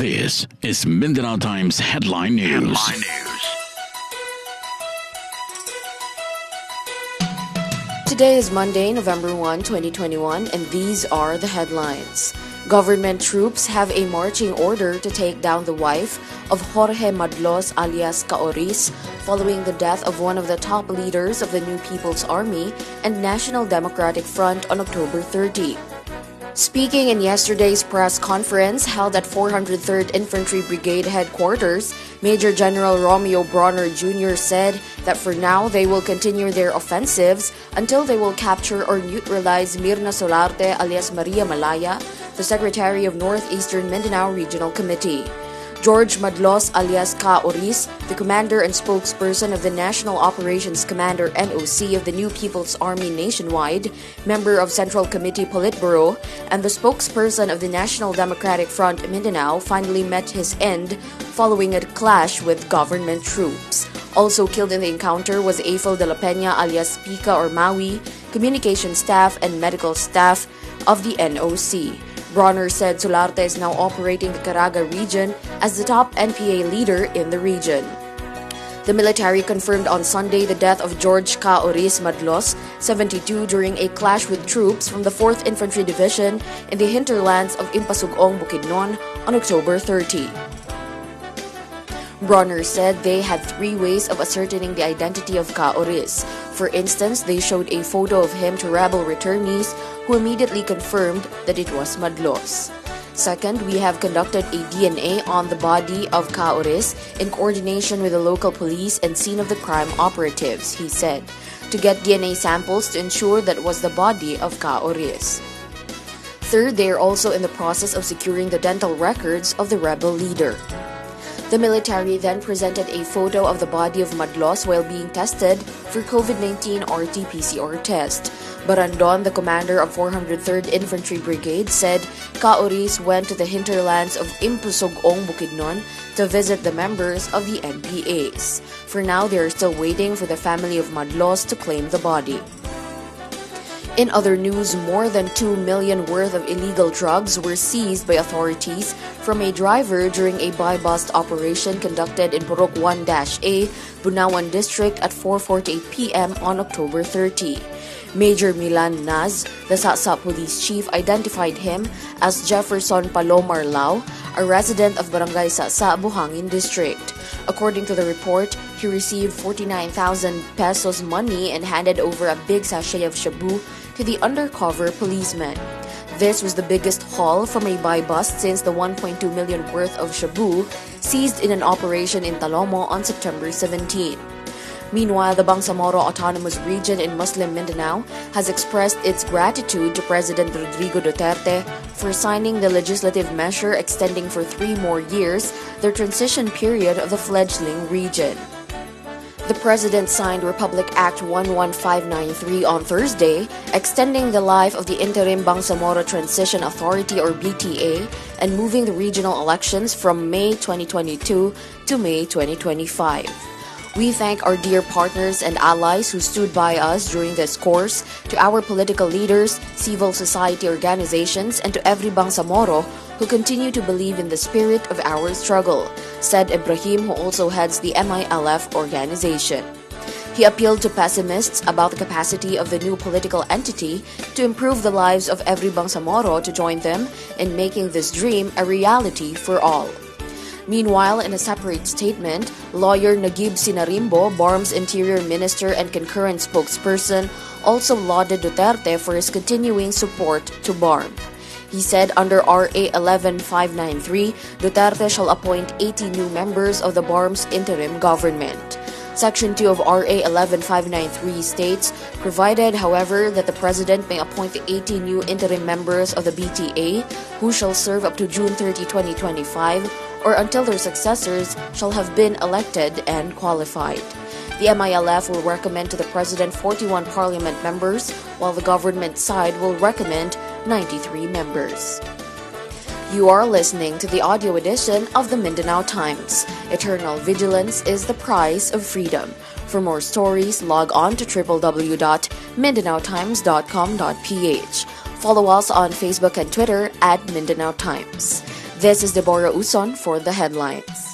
This is Mindanao Times Headline News. Today is Monday, November 1, 2021, and these are the headlines. Government troops have a marching order to take down the wife of Jorge Madlos alias Caoris following the death of one of the top leaders of the New People's Army and National Democratic Front on October 30. Speaking in yesterday's press conference held at 403rd Infantry Brigade headquarters, Major General Romeo Bronner Jr. said that for now they will continue their offensives until they will capture or neutralize Mirna Solarte alias Maria Malaya, the Secretary of Northeastern Mindanao Regional Committee. George Madlos alias Caoris, the commander and spokesperson of the National Operations Commander NOC of the New People's Army nationwide, member of Central Committee Politburo, and the spokesperson of the National Democratic Front Mindanao finally met his end following a clash with government troops. Also killed in the encounter was Eiffel de la Peña alias Pica or Maui, communication staff and medical staff of the NOC. Bronner said Solarte is now operating the Caraga region as the top NPA leader in the region. The military confirmed on Sunday the death of George Caoris Madlos, 72, during a clash with troops from the 4th Infantry Division in the hinterlands of Impasugong, Bukidnon on October 30. Bronner said they had three ways of ascertaining the identity of Caoris. For instance, they showed a photo of him to rebel returnees who immediately confirmed that it was Madlos. Second, we have conducted a DNA on the body of Caoris in coordination with the local police and scene of the crime operatives, he said, to get DNA samples to ensure that it was the body of Caoris. Third, they are also in the process of securing the dental records of the rebel leader. The military then presented a photo of the body of Madlos while being tested for COVID-19 RT-PCR test. Barandon, the commander of 403rd Infantry Brigade, said Caoris went to the hinterlands of Impasugong, Bukidnon to visit the members of the NPAs. For now, they are still waiting for the family of Madlos to claim the body. In other news, more than 2 million worth of illegal drugs were seized by authorities from a driver during a buy-bust operation conducted in Purok 1-A, Bunawan District at 4:48 p.m. on October 30. Major Milan Naz, the Sasa police chief, identified him as Jefferson Palomar Lao, a resident of Barangay Sasa, Buhangin District. According to the report, he received 49,000 pesos money and handed over a big sachet of shabu to the undercover policeman. This was the biggest haul from a buy-bust since the 1.2 million worth of shabu seized in an operation in Talomo on September 17. Meanwhile, the Bangsamoro Autonomous Region in Muslim Mindanao has expressed its gratitude to President Rodrigo Duterte for signing the legislative measure extending for 3 more years the transition period of the fledgling region. The President signed Republic Act 11593 on Thursday, extending the life of the Interim Bangsamoro Transition Authority or BTA and moving the regional elections from May 2022 to May 2025. We thank our dear partners and allies who stood by us during this course, to our political leaders, civil society organizations, and to every Bangsamoro who continue to believe in the spirit of our struggle, said Ibrahim, who also heads the MILF organization. He appealed to pessimists about the capacity of the new political entity to improve the lives of every Bangsamoro to join them in making this dream a reality for all. Meanwhile, in a separate statement, lawyer Nagib Sinarimbo, BARMM's Interior Minister and concurrent spokesperson, also lauded Duterte for his continuing support to BARMM. He said under RA 11593, Duterte shall appoint 80 new members of the BARMM's interim government. Section 2 of RA 11593 states, provided, however, that the President may appoint the 80 new interim members of the BTA who shall serve up to June 30, 2025, or until their successors shall have been elected and qualified. The MILF will recommend to the President 41 Parliament members, while the government side will recommend 93 members. You are listening to the audio edition of the Mindanao Times. Eternal vigilance is the price of freedom. For more stories, log on to www.mindanaotimes.com.ph. Follow us on Facebook and Twitter at Mindanao Times. This is Deborah USON for the headlines.